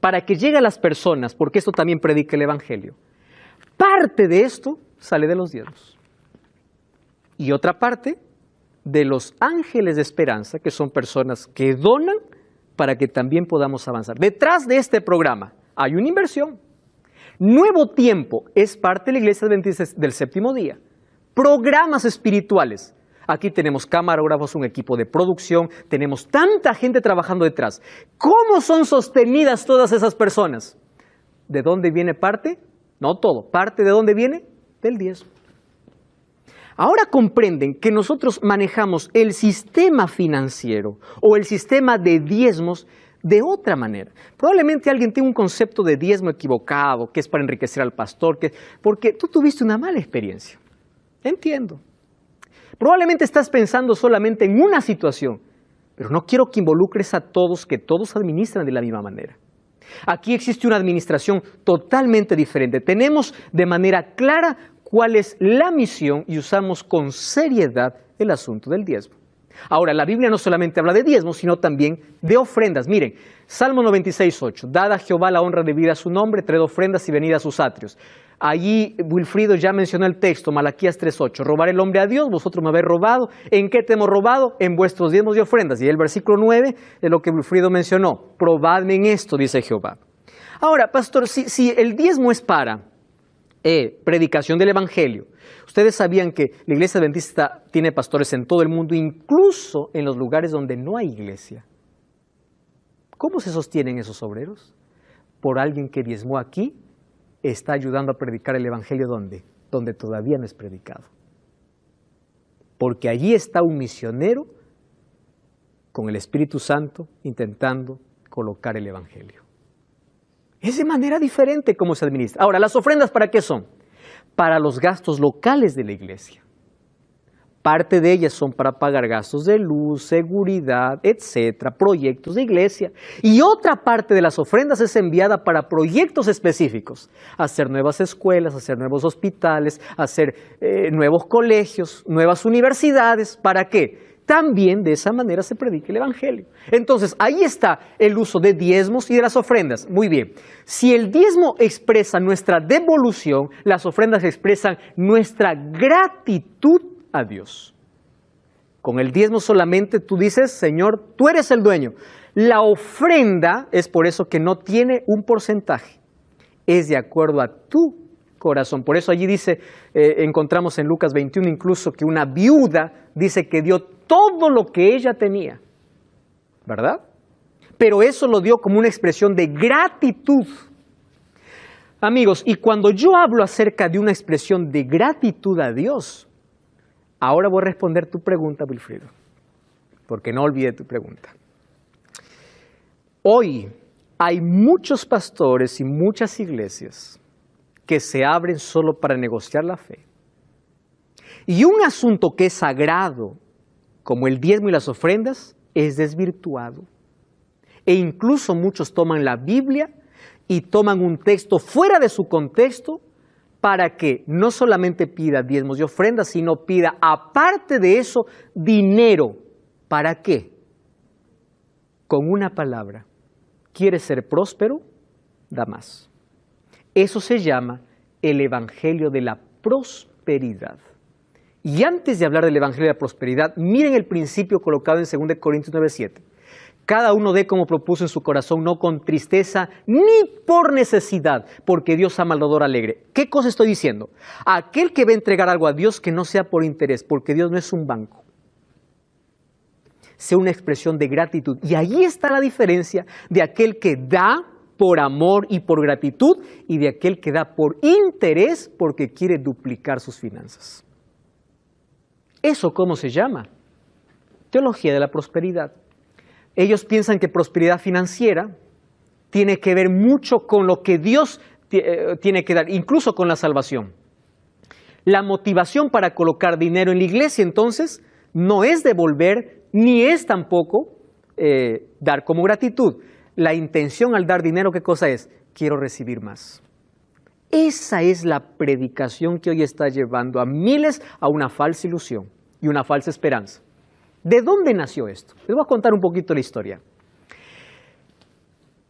para que llegue a las personas? Porque esto también predica el Evangelio. Parte de esto sale de los diezmos. Y otra parte de los ángeles de esperanza, que son personas que donan para que también podamos avanzar. Detrás de este programa hay una inversión. Nuevo Tiempo es parte de la Iglesia Adventista del Séptimo Día. Programas espirituales. Aquí tenemos camarógrafos, un equipo de producción, tenemos tanta gente trabajando detrás. ¿Cómo son sostenidas todas esas personas? ¿De dónde viene parte? No todo. ¿Parte de dónde viene? Del diezmo. Ahora comprenden que nosotros manejamos el sistema financiero o el sistema de diezmos de otra manera. Probablemente alguien tenga un concepto de diezmo equivocado, que es para enriquecer al pastor, porque tú tuviste una mala experiencia. Entiendo. Probablemente estás pensando solamente en una situación, pero no quiero que involucres a todos, que todos administran de la misma manera. Aquí existe una administración totalmente diferente. Tenemos de manera clara cuál es la misión y usamos con seriedad el asunto del diezmo. Ahora, la Biblia no solamente habla de diezmos, sino también de ofrendas. Miren, Salmo 96:8, dad a Jehová la honra debida a su nombre, traed ofrendas y venid a sus atrios. Allí Wilfrido ya mencionó el texto, Malaquías 3:8, robar el hombre a Dios, vosotros me habéis robado. ¿En qué te hemos robado? En vuestros diezmos y ofrendas. Y el versículo 9 de lo que Wilfrido mencionó, probadme en esto, dice Jehová. Ahora, pastor, si el diezmo es para predicación del Evangelio, ustedes sabían que la iglesia adventista tiene pastores en todo el mundo, incluso en los lugares donde no hay iglesia. ¿Cómo se sostienen esos obreros? Por alguien que diezmó aquí, está ayudando a predicar el Evangelio ¿dónde? Donde todavía no es predicado. Porque allí está un misionero con el Espíritu Santo intentando colocar el Evangelio. Es de manera diferente cómo se administra. Ahora, ¿las ofrendas para qué son? Para los gastos locales de la iglesia. Parte de ellas son para pagar gastos de luz, seguridad, etcétera, proyectos de iglesia. Y otra parte de las ofrendas es enviada para proyectos específicos. Hacer nuevas escuelas, hacer nuevos hospitales, hacer nuevos colegios, nuevas universidades. ¿Para qué? También de esa manera se predica el Evangelio. Entonces, ahí está el uso de diezmos y de las ofrendas. Muy bien. Si el diezmo expresa nuestra devolución, las ofrendas expresan nuestra gratitud a Dios. Con el diezmo solamente tú dices, Señor, tú eres el dueño. La ofrenda es por eso que no tiene un porcentaje. Es de acuerdo a tu corazón. Por eso allí dice, encontramos en Lucas 21 incluso que una viuda dice que dio todo lo que ella tenía, ¿verdad? Pero eso lo dio como una expresión de gratitud. Amigos, y cuando yo hablo acerca de una expresión de gratitud a Dios, ahora voy a responder tu pregunta, Wilfrido, porque no olvidé tu pregunta. Hoy hay muchos pastores y muchas iglesias que se abren solo para negociar la fe. Y un asunto que es sagrado, como el diezmo y las ofrendas, es desvirtuado. E incluso muchos toman la Biblia y toman un texto fuera de su contexto para que no solamente pida diezmos y ofrendas, sino pida, aparte de eso, dinero. ¿Para qué? Con una palabra, ¿quieres ser próspero? Da más. Eso se llama el Evangelio de la prosperidad. Y antes de hablar del Evangelio de la prosperidad, miren el principio colocado en 2 Corintios 9:7. Cada uno dé como propuso en su corazón, no con tristeza ni por necesidad, porque Dios ama al dador alegre. ¿Qué cosa estoy diciendo? Aquel que va a entregar algo a Dios que no sea por interés, porque Dios no es un banco. Sea una expresión de gratitud. Y ahí está la diferencia de aquel que da por amor y por gratitud y de aquel que da por interés porque quiere duplicar sus finanzas. ¿Eso cómo se llama? Teología de la prosperidad. Ellos piensan que prosperidad financiera tiene que ver mucho con lo que Dios tiene que dar, incluso con la salvación. La motivación para colocar dinero en la iglesia, entonces, no es devolver, ni es tampoco dar como gratitud. La intención al dar dinero, ¿qué cosa es? Quiero recibir más. Esa es la predicación que hoy está llevando a miles a una falsa ilusión y una falsa esperanza. ¿De dónde nació esto? Les voy a contar un poquito la historia.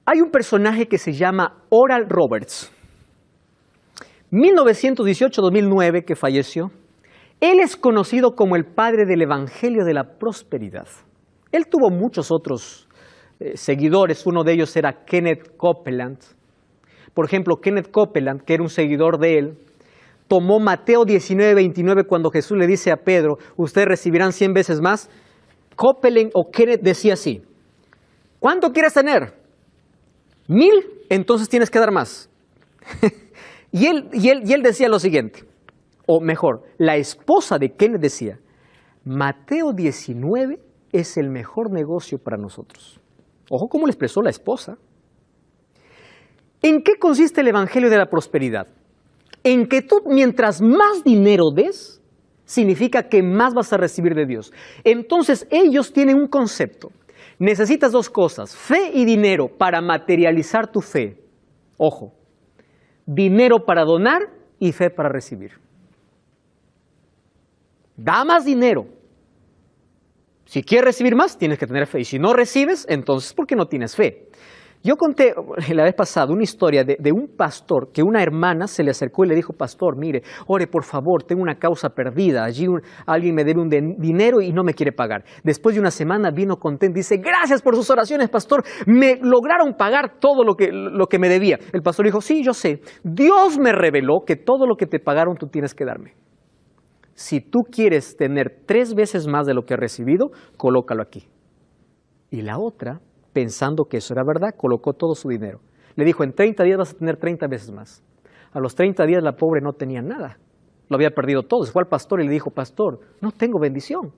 Hay un personaje que se llama Oral Roberts. 1918-2009 que falleció. Él es conocido como el padre del Evangelio de la Prosperidad. Él tuvo muchos otros seguidores. Uno de ellos era Kenneth Copeland. Por ejemplo, Kenneth Copeland, que era un seguidor de él, tomó Mateo 19:29 cuando Jesús le dice a Pedro, ustedes recibirán 100 veces más. Copeland o Kenneth decía así, ¿cuánto quieres tener? 1000, entonces tienes que dar más. y él decía lo siguiente, o mejor, la esposa de Kenneth decía, Mateo 19 es el mejor negocio para nosotros. Ojo cómo le expresó la esposa. ¿En qué consiste el Evangelio de la Prosperidad? En que tú, mientras más dinero des, significa que más vas a recibir de Dios. Entonces, ellos tienen un concepto. Necesitas dos cosas, fe y dinero para materializar tu fe. Ojo, dinero para donar y fe para recibir. Da más dinero. Si quieres recibir más, tienes que tener fe. Y si no recibes, entonces, ¿por qué no tienes fe? Yo conté la vez pasada una historia de un pastor que una hermana se le acercó y le dijo, pastor, mire, ore por favor, tengo una causa perdida. Allí alguien me debe un dinero y no me quiere pagar. Después de una semana vino contento y dice, gracias por sus oraciones, pastor. Me lograron pagar todo lo que me debía. El pastor dijo, sí, yo sé. Dios me reveló que todo lo que te pagaron tú tienes que darme. Si tú quieres tener 3 veces más de lo que has recibido, colócalo aquí. Y la otra, pensando que eso era verdad, colocó todo su dinero. Le dijo, en 30 días vas a tener 30 veces más. A los 30 días la pobre no tenía nada. Lo había perdido todo. Se fue al pastor y le dijo, pastor, no tengo bendición.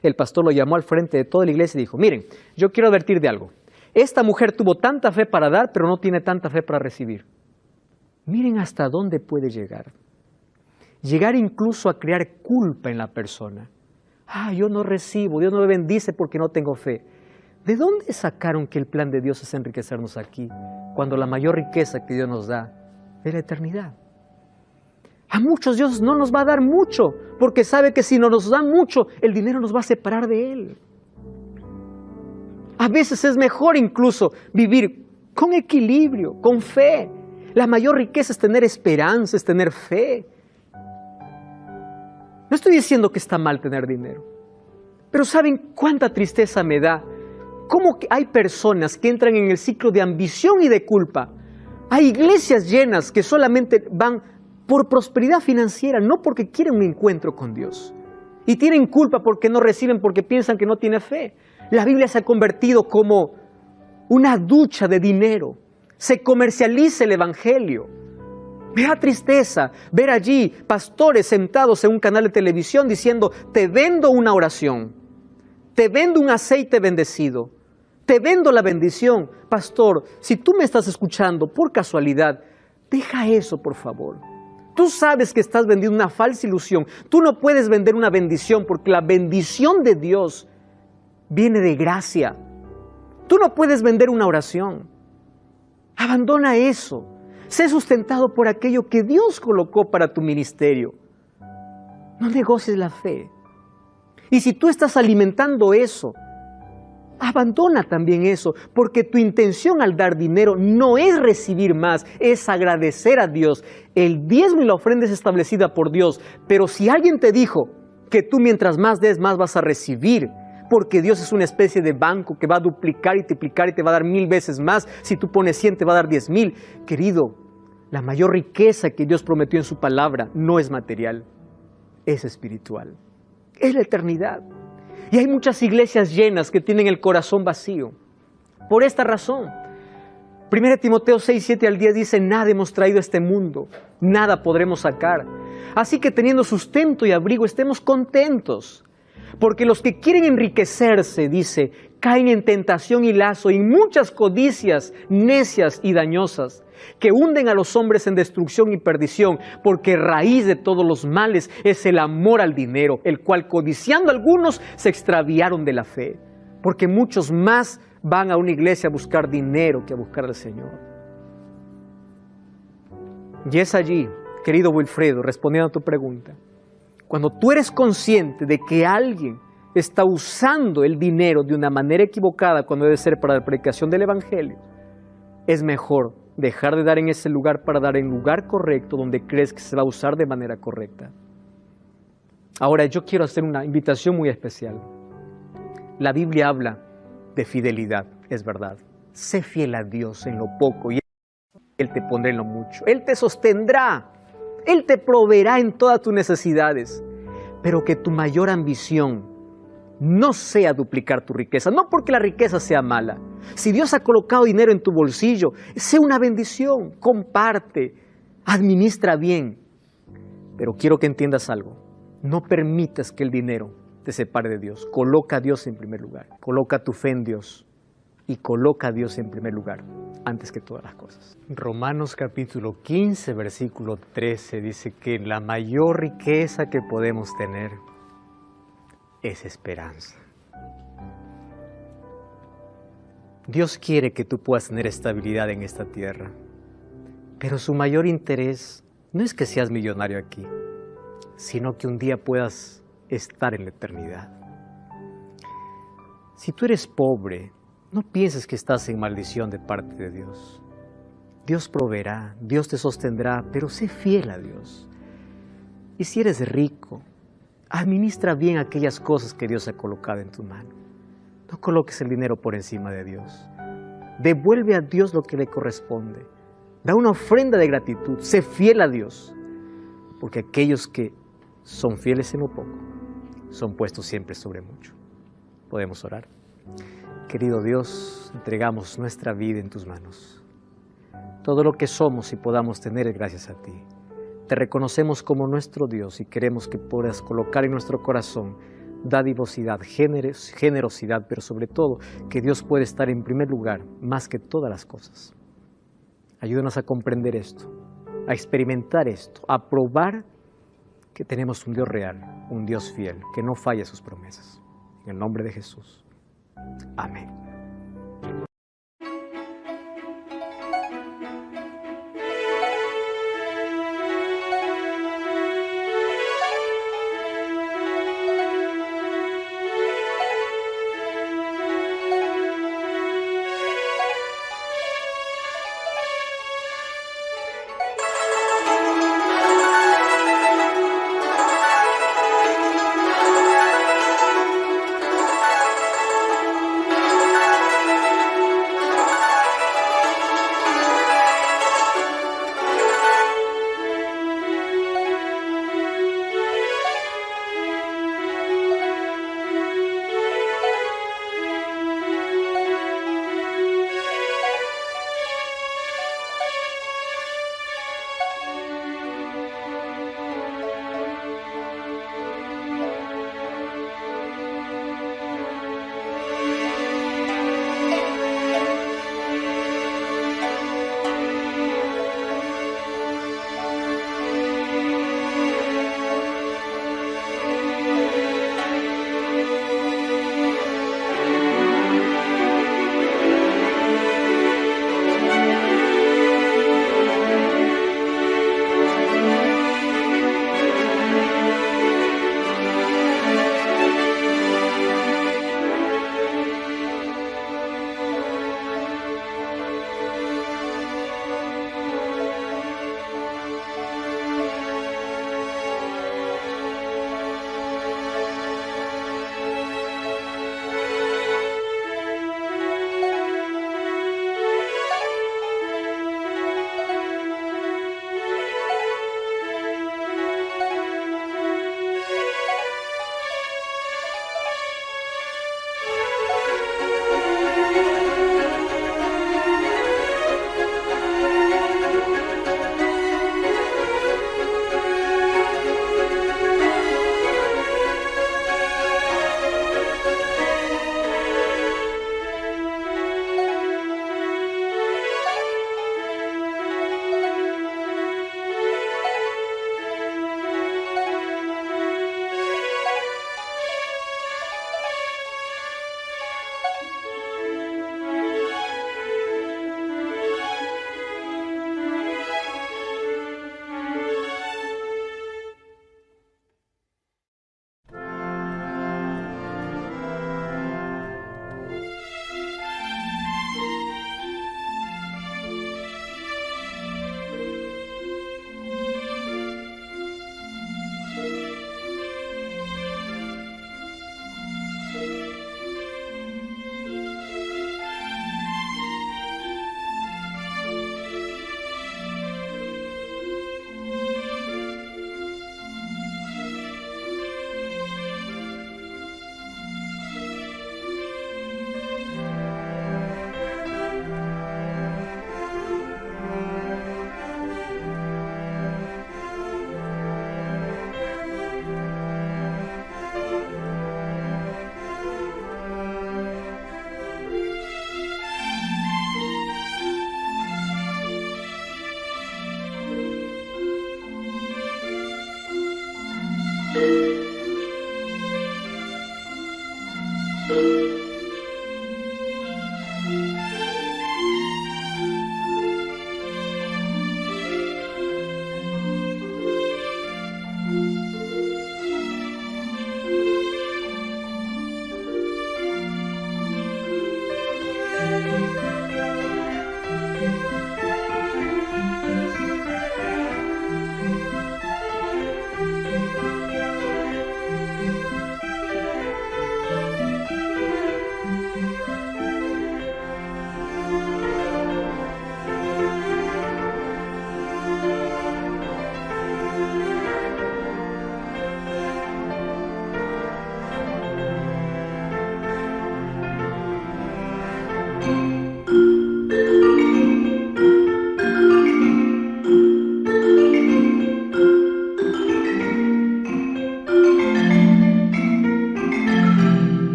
El pastor lo llamó al frente de toda la iglesia y dijo, miren, yo quiero advertir de algo. Esta mujer tuvo tanta fe para dar, pero no tiene tanta fe para recibir. Miren hasta dónde puede llegar. Llegar incluso a crear culpa en la persona. Yo no recibo, Dios no me bendice porque no tengo fe. ¿De dónde sacaron que el plan de Dios es enriquecernos aquí, cuando la mayor riqueza que Dios nos da es la eternidad? A muchos Dios no nos va a dar mucho, porque sabe que si no nos da mucho, el dinero nos va a separar de Él. A veces es mejor incluso vivir con equilibrio, con fe. La mayor riqueza es tener esperanza, es tener fe. No estoy diciendo que está mal tener dinero, pero ¿saben cuánta tristeza me da? ¿Cómo que hay personas que entran en el ciclo de ambición y de culpa? Hay iglesias llenas que solamente van por prosperidad financiera, no porque quieren un encuentro con Dios. Y tienen culpa porque no reciben, porque piensan que no tiene fe. La Biblia se ha convertido como una ducha de dinero. Se comercializa el evangelio. Me da tristeza ver allí pastores sentados en un canal de televisión diciendo, te vendo una oración, te vendo un aceite bendecido, te vendo la bendición. Pastor, si tú me estás escuchando por casualidad, deja eso por favor. Tú sabes que estás vendiendo una falsa ilusión. Tú no puedes vender una bendición porque la bendición de Dios viene de gracia. Tú no puedes vender una oración. Abandona eso. Sé sustentado por aquello que Dios colocó para tu ministerio. No negocies la fe. Y si tú estás alimentando eso, abandona también eso, porque tu intención al dar dinero no es recibir más, es agradecer a Dios. El diezmo y la ofrenda es establecida por Dios, pero si alguien te dijo que tú mientras más des, más vas a recibir, porque Dios es una especie de banco que va a duplicar y triplicar y te va a dar 1000 veces más. Si tú pones 100, te va a dar 10,000. Querido, la mayor riqueza que Dios prometió en su palabra no es material, es espiritual. Es la eternidad. Y hay muchas iglesias llenas que tienen el corazón vacío. Por esta razón, 1 Timoteo 6, 7 al 10 dice, nada hemos traído a este mundo, nada podremos sacar. Así que teniendo sustento y abrigo, estemos contentos. Porque los que quieren enriquecerse, dice, caen en tentación y lazo, y muchas codicias necias y dañosas, que hunden a los hombres en destrucción y perdición, porque raíz de todos los males es el amor al dinero, el cual codiciando algunos se extraviaron de la fe. Porque muchos más van a una iglesia a buscar dinero que a buscar al Señor. Y es allí, querido Wilfredo, respondiendo a tu pregunta, cuando tú eres consciente de que alguien está usando el dinero de una manera equivocada cuando debe ser para la predicación del Evangelio, es mejor dejar de dar en ese lugar para dar en lugar correcto donde crees que se va a usar de manera correcta. Ahora yo quiero hacer una invitación muy especial. La Biblia habla de fidelidad, es verdad. Sé fiel a Dios en lo poco y Él te pondrá en lo mucho. Él te sostendrá. Él te proveerá en todas tus necesidades, pero que tu mayor ambición no sea duplicar tu riqueza, no porque la riqueza sea mala. Si Dios ha colocado dinero en tu bolsillo, sea una bendición, comparte, administra bien. Pero quiero que entiendas algo, no permitas que el dinero te separe de Dios. Coloca a Dios en primer lugar, coloca tu fe en Dios y coloca a Dios en primer lugar antes que todas las cosas. Romanos capítulo 15, versículo 13 dice que la mayor riqueza que podemos tener es esperanza. Dios quiere que tú puedas tener estabilidad en esta tierra, pero su mayor interés no es que seas millonario aquí, sino que un día puedas estar en la eternidad. Si tú eres pobre, no pienses que estás en maldición de parte de Dios. Dios proveerá, Dios te sostendrá, pero sé fiel a Dios. Y si eres rico, administra bien aquellas cosas que Dios ha colocado en tu mano. No coloques el dinero por encima de Dios. Devuelve a Dios lo que le corresponde. Da una ofrenda de gratitud, sé fiel a Dios. Porque aquellos que son fieles en lo poco, son puestos siempre sobre mucho. Podemos orar. Querido Dios, entregamos nuestra vida en tus manos. Todo lo que somos y podamos tener es gracias a ti. Te reconocemos como nuestro Dios y queremos que puedas colocar en nuestro corazón dadivosidad, generosidad, pero sobre todo que Dios puede estar en primer lugar más que todas las cosas. Ayúdanos a comprender esto, a experimentar esto, a probar que tenemos un Dios real, un Dios fiel, que no falla sus promesas. En el nombre de Jesús. Amén.